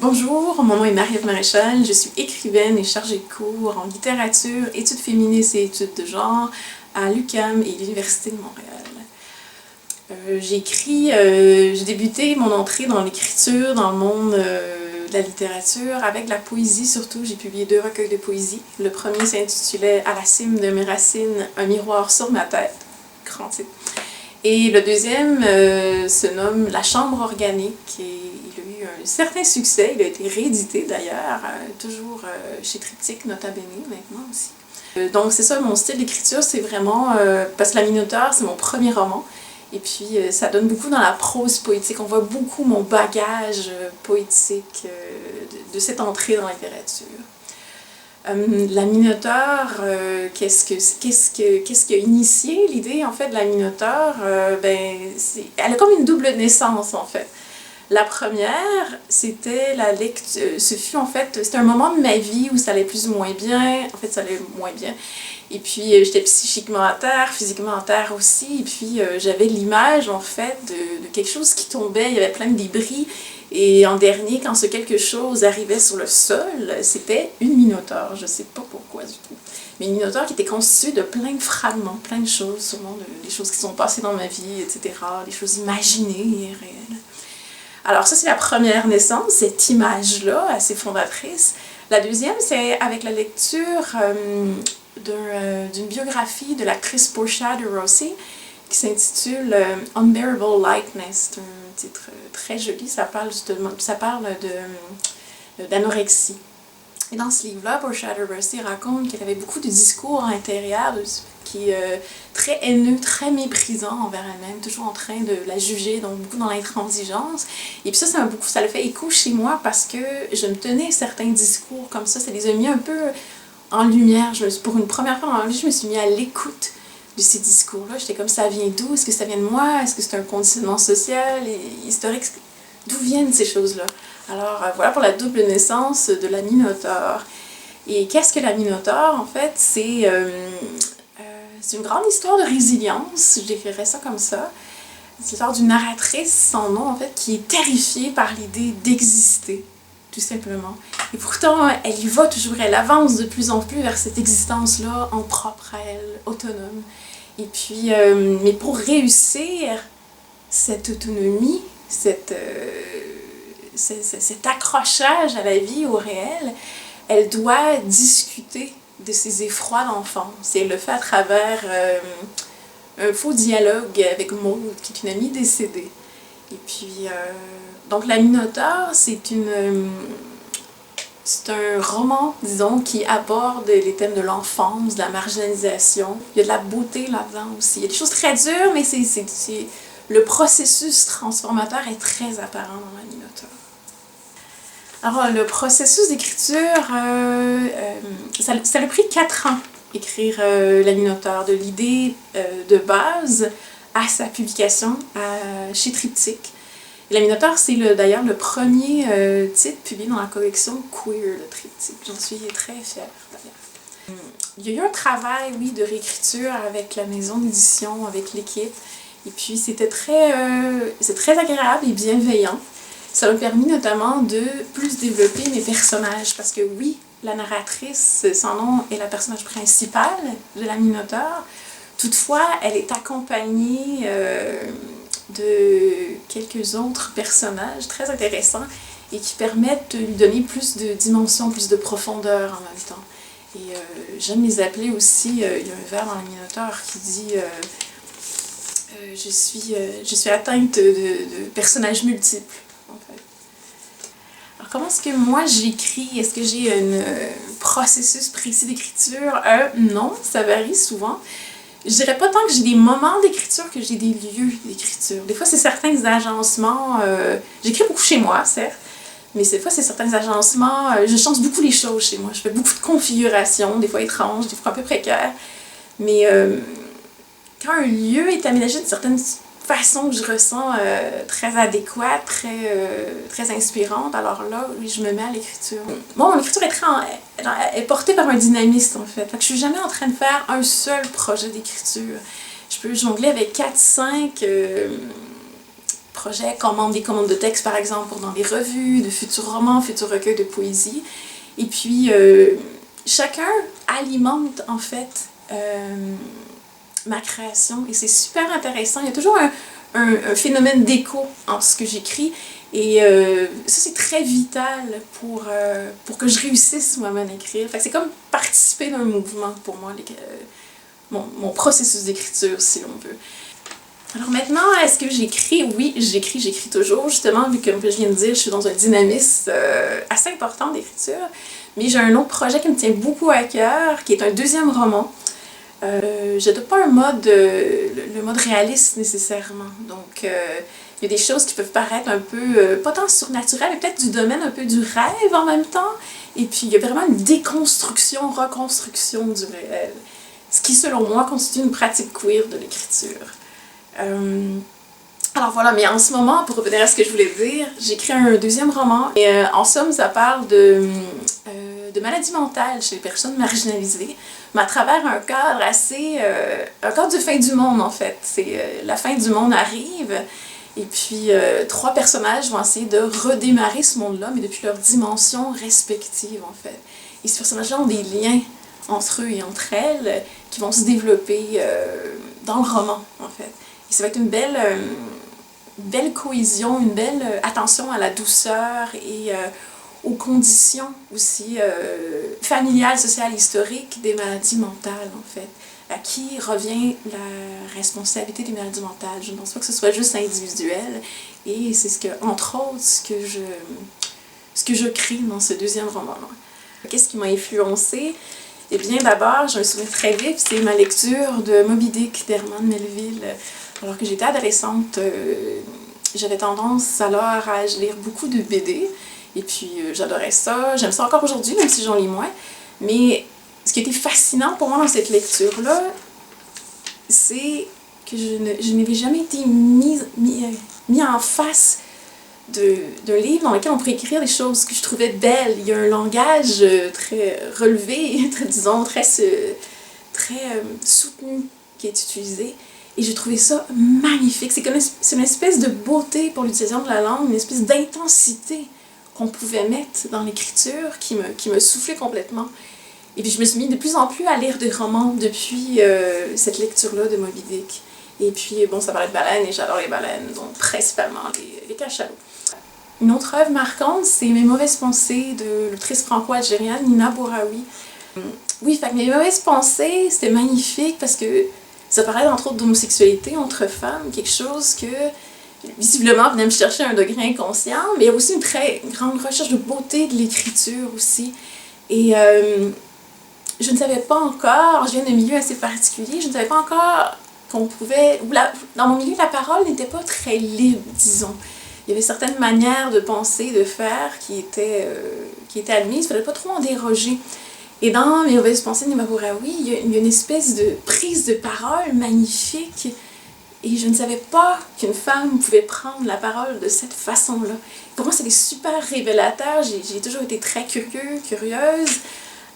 Bonjour, mon nom est Marie-Ève Maréchal, je suis écrivaine et chargée de cours en littérature, études féministes et études de genre à l'UQAM et l'Université de Montréal. J'ai débuté mon entrée dans l'écriture, dans le monde de la littérature, avec la poésie surtout. J'ai publié 2 recueils de poésie. Le premier s'intitulait « À la cime de mes racines, un miroir sur ma tête », grand titre. Et le deuxième se nomme « La chambre organique » et il a eu un certain succès. Il a été réédité d'ailleurs, toujours chez Triptyque, Nota Bene maintenant aussi. Donc c'est ça, mon style d'écriture, c'est vraiment, parce que La Minotaure, c'est mon premier roman. Et puis ça donne beaucoup dans la prose poétique. On voit beaucoup mon bagage poétique de cette entrée dans la littérature. La Minotaure, qu'est-ce qui a initié l'idée en fait de la Minotaure? Elle a comme une double naissance en fait. La première, c'était la lecture, c'était un moment de ma vie où ça allait plus ou moins bien, en fait ça allait moins bien. Et puis j'étais psychiquement à terre, physiquement à terre aussi, et puis j'avais l'image en fait de quelque chose qui tombait, il y avait plein de débris. Et en dernier, quand ce quelque chose arrivait sur le sol, c'était une minotaure. Je ne sais pas pourquoi du tout. Mais une minotaure qui était constituée de plein de fragments, plein de choses, sûrement des choses qui sont passées dans ma vie, etc. Des choses imaginées et réelles. Alors ça, c'est la première naissance, cette image-là, assez fondatrice. La deuxième, c'est avec la lecture d'une biographie de l'actrice Portia de Rossi, qui s'intitule Unbearable Lightness. C'est un titre très joli, ça parle d'anorexie. Et dans ce livre-là, Portia de Rossi raconte qu'elle avait beaucoup de discours intérieurs très haineux, très méprisants envers elle-même, toujours en train de la juger, donc beaucoup dans l'intransigeance. Et puis ça le fait écho chez moi parce que je me tenais certains discours comme ça les a mis un peu en lumière. Pour une première fois dans ma vie, je me suis mis à l'écoute de ces discours-là. J'étais comme, ça vient d'où? Est-ce que ça vient de moi? Est-ce que c'est un conditionnement social et historique? D'où viennent ces choses-là? Alors voilà pour la double naissance de la Minotaure. Et qu'est-ce que la Minotaure? En fait, c'est une grande histoire de résilience, je décrirais ça comme ça. C'est l'histoire d'une narratrice sans nom, en fait, qui est terrifiée par l'idée d'exister, tout simplement. Et pourtant, elle y va toujours, elle avance de plus en plus vers cette existence-là, en propre à elle, autonome. Et puis, mais pour réussir cette autonomie, cet accrochage à la vie, au réel, elle doit discuter de ses effrois d'enfance. Et elle le fait à travers un faux dialogue avec Maud, qui est une amie décédée. Et puis, donc La Minotaure, c'est un roman, disons, qui aborde les thèmes de l'enfance, de la marginalisation. Il y a de la beauté là-dedans aussi. Il y a des choses très dures, mais le processus transformateur est très apparent dans La Minotaure. Alors, le processus d'écriture, ça a pris 4 ans, écrire La Minotaure, de l'idée de base à sa publication chez Triptyque. Et La Minotaure, c'est d'ailleurs le premier titre publié dans la collection Queer de Triptyque. J'en suis très fière, d'ailleurs. Il y a eu un travail, oui, de réécriture avec la maison d'édition, avec l'équipe. Et puis, c'est très agréable et bienveillant. Ça m'a permis notamment de plus développer mes personnages. Parce que oui, la narratrice, son nom est la personnage principale de La Minotaure. Toutefois, elle est accompagnée de quelques autres personnages très intéressants et qui permettent de lui donner plus de dimension, plus de profondeur en même temps. Et j'aime les appeler aussi, il y a un vers dans La Minotaure qui dit je suis atteinte de personnages multiples, en fait. Alors comment est-ce que moi j'écris? Est-ce que j'ai un processus précis d'écriture? Non, ça varie souvent. Je dirais pas tant que j'ai des moments d'écriture que j'ai des lieux d'écriture. Des fois, c'est certains agencements. J'écris beaucoup chez moi, certes, mais des fois, c'est certains agencements. Je change beaucoup les choses chez moi. Je fais beaucoup de configurations, des fois étranges, des fois un peu précaires. Mais quand un lieu est aménagé d'une certaine façon que je ressens très adéquate, très inspirante, alors là, oui, je me mets à l'écriture. Bon, mon écriture est portée par un dynamisme, en fait. Fait que je suis jamais en train de faire un seul projet d'écriture. Je peux jongler avec 4-5 projets, commande des commandes de texte par exemple pour dans des revues, de futurs romans, futurs recueils de poésie. Et puis chacun alimente en fait ma création et c'est super intéressant. Il y a toujours un phénomène d'écho entre ce que j'écris et ça c'est très vital pour que je réussisse moi-même à écrire. Fait que c'est comme participer d'un mouvement pour moi, mon processus d'écriture si l'on veut. Alors maintenant, est-ce que j'écris? Oui, j'écris toujours, justement, vu que, comme je viens de dire, je suis dans un dynamisme assez important d'écriture. Mais j'ai un autre projet qui me tient beaucoup à cœur, qui est un deuxième roman. Je n'adopte pas le mode réaliste nécessairement. Donc, il y a des choses qui peuvent paraître un peu, pas tant surnaturelles, mais peut-être du domaine un peu du rêve en même temps. Et puis, il y a vraiment une déconstruction, reconstruction du réel. Ce qui, selon moi, constitue une pratique queer de l'écriture. Alors voilà, mais en ce moment, pour revenir à ce que je voulais dire, j'écris un deuxième roman et en somme, ça parle de maladies mentales chez les personnes marginalisées, mais à travers un cadre assez... un cadre de fin du monde en fait. La fin du monde arrive et puis trois personnages vont essayer de redémarrer ce monde-là, mais depuis leurs dimensions respectives en fait. Et ces personnages-là ont des liens entre eux et entre elles qui vont se développer dans le roman en fait. Et ça va être une belle cohésion, une belle attention à la douceur et aux conditions aussi familiales, sociales, historiques des maladies mentales, en fait. À qui revient la responsabilité des maladies mentales. Je ne pense pas que ce soit juste individuel. Et c'est entre autres, ce que je crée dans ce deuxième roman-là. Qu'est-ce qui m'a influencée? Eh bien, d'abord, j'ai un souvenir très vif, c'est ma lecture de Moby Dick d'Herman Melville. Alors que j'étais adolescente, j'avais tendance alors à lire beaucoup de BD, et puis j'adorais ça, j'aime ça encore aujourd'hui, même si j'en lis moins. Mais ce qui était fascinant pour moi dans cette lecture-là, c'est que je n'avais jamais été mis en face d'un livre dans lequel on pourrait écrire des choses que je trouvais belles. Il y a un langage très relevé, disons, très soutenu qui est utilisé. Et j'ai trouvé ça magnifique. C'est une espèce de beauté pour l'utilisation de la langue, une espèce d'intensité qu'on pouvait mettre dans l'écriture qui me soufflait complètement. Et puis je me suis mis de plus en plus à lire des romans depuis cette lecture-là de Moby Dick. Et puis, bon, ça parlait de baleines et j'adore les baleines, donc principalement les cachalots. Une autre œuvre marquante, c'est Mes mauvaises pensées de l'autrice franco-algérienne Nina Bouraoui. Oui, fait que Mes mauvaises pensées, c'était magnifique parce que ça parlait entre autres d'homosexualité entre femmes, quelque chose que visiblement venait me chercher à un degré inconscient, mais il y a aussi une très grande recherche de beauté de l'écriture aussi. Et je ne savais pas encore, je viens d'un milieu assez particulier, je ne savais pas encore qu'on pouvait... Dans mon milieu, la parole n'était pas très libre, disons. Il y avait certaines manières de penser, de faire qui étaient admises, il ne fallait pas trop en déroger. Et dans Mes mauvaises pensées de Nina Bouraoui, il y a une espèce de prise de parole magnifique. Et je ne savais pas qu'une femme pouvait prendre la parole de cette façon-là. Pour moi, c'était super révélateur. J'ai toujours été très curieuse.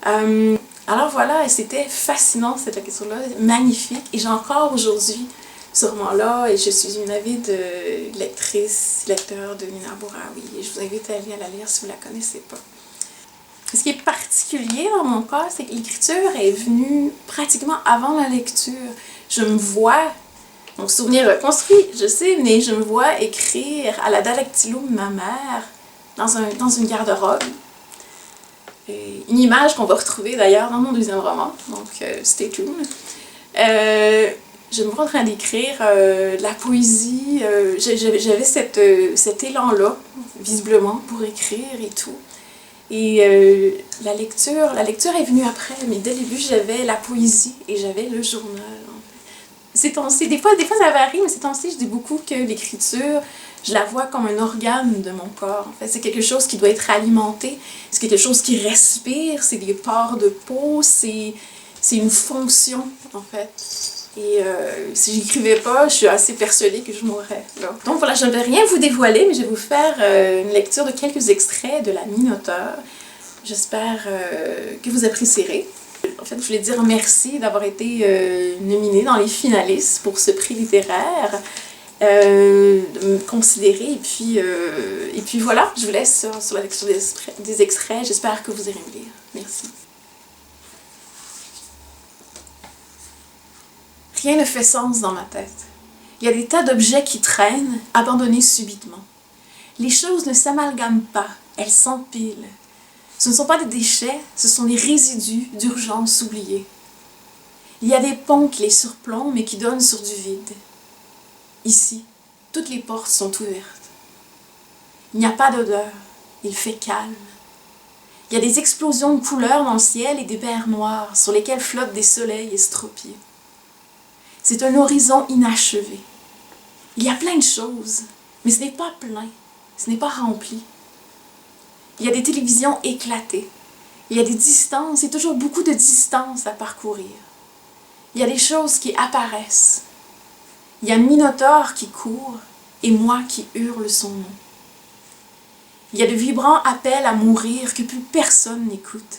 Alors voilà, c'était fascinant cette lecture-là, magnifique. Et j'ai encore aujourd'hui ce roman-là, et je suis une avide lecteur de Nina Bouraoui. Et je vous invite à aller à la lire si vous ne la connaissez pas. Ce qui est particulier dans mon cas, c'est que l'écriture est venue pratiquement avant la lecture. Je me vois, mon souvenir reconstruit, je sais, mais je me vois écrire à la dactylo de ma mère dans une garde-robe. Une image qu'on va retrouver d'ailleurs dans mon deuxième roman, donc stay tuned. Je me vois en train d'écrire de la poésie, j'avais cet élan-là, visiblement, pour écrire et tout. Et la lecture est venue après, mais dès le début, j'avais la poésie et j'avais le journal. Ces temps-ci, des fois ça varie, mais ces temps-ci, je dis beaucoup que l'écriture, je la vois comme un organe de mon corps. En fait, c'est quelque chose qui doit être alimenté, c'est quelque chose qui respire, c'est des pores de peau, c'est une fonction, en fait. Et si j'écrivais pas, je suis assez persuadée que je mourrais. Là. Donc voilà, je ne vais rien vous dévoiler, mais je vais vous faire une lecture de quelques extraits de La Minotaure. J'espère que vous apprécierez. En fait, je voulais dire merci d'avoir été nominée dans les finalistes pour ce prix littéraire. de me considérer. Et puis voilà, je vous laisse sur la lecture des extraits. J'espère que vous irez me lire. Merci. Rien ne fait sens dans ma tête. Il y a des tas d'objets qui traînent, abandonnés subitement. Les choses ne s'amalgament pas, elles s'empilent. Ce ne sont pas des déchets, ce sont des résidus d'urgence oubliés. Il y a des ponts qui les surplombent mais qui donnent sur du vide. Ici, toutes les portes sont ouvertes. Il n'y a pas d'odeur, il fait calme. Il y a des explosions de couleurs dans le ciel et des mers noires sur lesquelles flottent des soleils estropiés. C'est un horizon inachevé. Il y a plein de choses, mais ce n'est pas plein, ce n'est pas rempli. Il y a des télévisions éclatées. Il y a des distances, et toujours beaucoup de distances à parcourir. Il y a des choses qui apparaissent. Il y a un minotaure qui court et moi qui hurle son nom. Il y a de vibrants appels à mourir que plus personne n'écoute.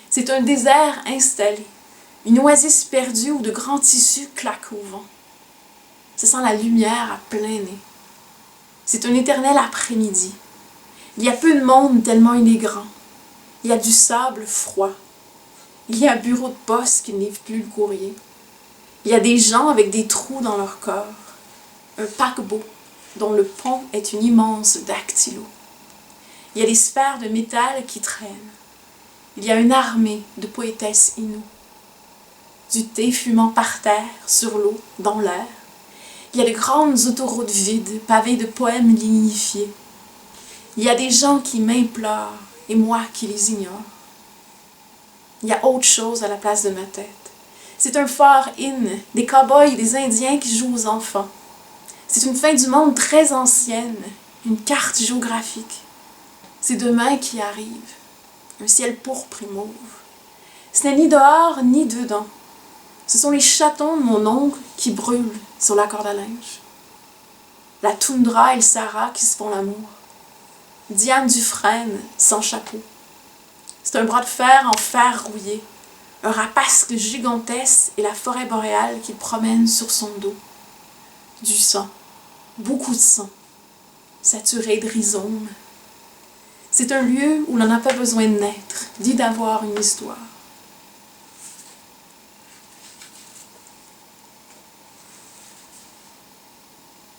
C'est un désert installé, une oasis perdue où de grands tissus claquent au vent. Ce sent la lumière à plein nez. C'est un éternel après-midi. Il y a peu de monde tellement il est grand. Il y a du sable froid. Il y a un bureau de poste qui ne livre plus le courrier. Il y a des gens avec des trous dans leur corps. Un paquebot dont le pont est une immense dactylo. Il y a des sphères de métal qui traînent. Il y a une armée de poétesses inoues. Du thé fumant par terre, sur l'eau, dans l'air. Il y a de grandes autoroutes vides, pavées de poèmes lignifiés. Il y a des gens qui m'implorent, et moi qui les ignore. Il y a autre chose à la place de ma tête. C'est un phare in, des cow-boys et des Indiens qui jouent aux enfants. C'est une fin du monde très ancienne, une carte géographique. C'est demain qui arrive, un ciel pourpre et mauve. Ce n'est ni dehors ni dedans. Ce sont les chatons de mon oncle qui brûlent sur la corde à linge. La toundra et le Sahara qui se font l'amour. Diane Dufresne sans chapeau. C'est un bras de fer en fer rouillé, un rapasque gigantesque et la forêt boréale qu'il promène sur son dos. Du sang, beaucoup de sang, saturé de rhizomes. C'est un lieu où l'on n'a pas besoin de naître, ni d'avoir une histoire.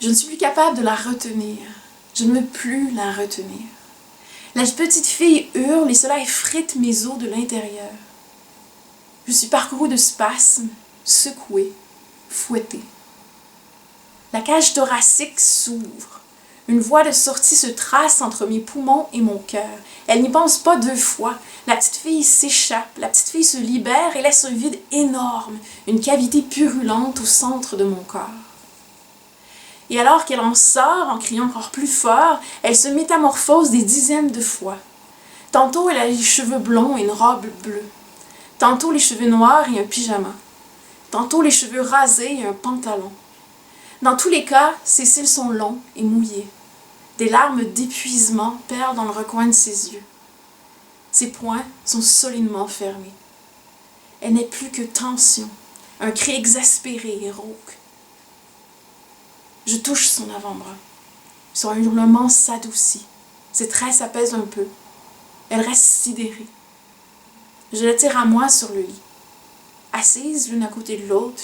Je ne suis plus capable de la retenir. Je ne veux plus la retenir. La petite fille hurle et cela effrite mes os de l'intérieur. Je suis parcourue de spasmes, secouée, fouettée. La cage thoracique s'ouvre. Une voie de sortie se trace entre mes poumons et mon cœur. Elle n'y pense pas deux fois. La petite fille s'échappe, la petite fille se libère et laisse un vide énorme, une cavité purulente au centre de mon corps. Et alors qu'elle en sort, en criant encore plus fort, elle se métamorphose des dizaines de fois. Tantôt, elle a les cheveux blonds et une robe bleue. Tantôt, les cheveux noirs et un pyjama. Tantôt, les cheveux rasés et un pantalon. Dans tous les cas, ses cils sont longs et mouillés. Des larmes d'épuisement perlent dans le recoin de ses yeux. Ses poings sont solidement fermés. Elle n'est plus que tension, un cri exaspéré et rauque. Je touche son avant-bras. Son hurlement s'adoucit. Ses traits s'apaisent un peu. Elle reste sidérée. Je la tire à moi sur le lit. Assises l'une à côté de l'autre,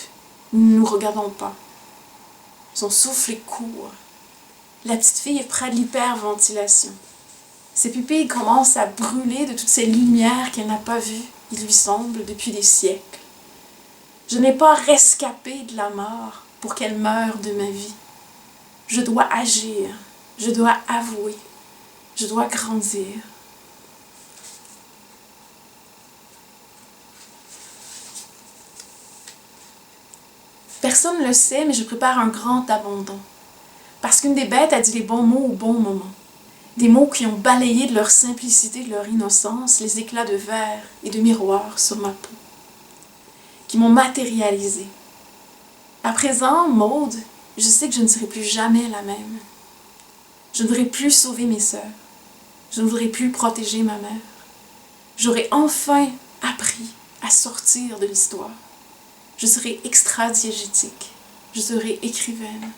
nous ne nous regardons pas. Son souffle est court. La petite fille est près de l'hyperventilation. Ses pupilles commencent à brûler de toutes ces lumières qu'elle n'a pas vues, il lui semble, depuis des siècles. Je n'ai pas rescapé de la mort pour qu'elle meure de ma vie. Je dois agir, je dois avouer, je dois grandir. Personne ne le sait, mais je prépare un grand abandon. Parce qu'une des bêtes a dit les bons mots au bon moment. Des mots qui ont balayé de leur simplicité, de leur innocence, les éclats de verre et de miroir sur ma peau. Qui m'ont matérialisée. À présent, Maude, je sais que je ne serai plus jamais la même. Je ne voudrais plus sauver mes sœurs. Je ne voudrais plus protéger ma mère. J'aurais enfin appris à sortir de l'histoire. Je serai extra-diégétique. Je serai écrivaine.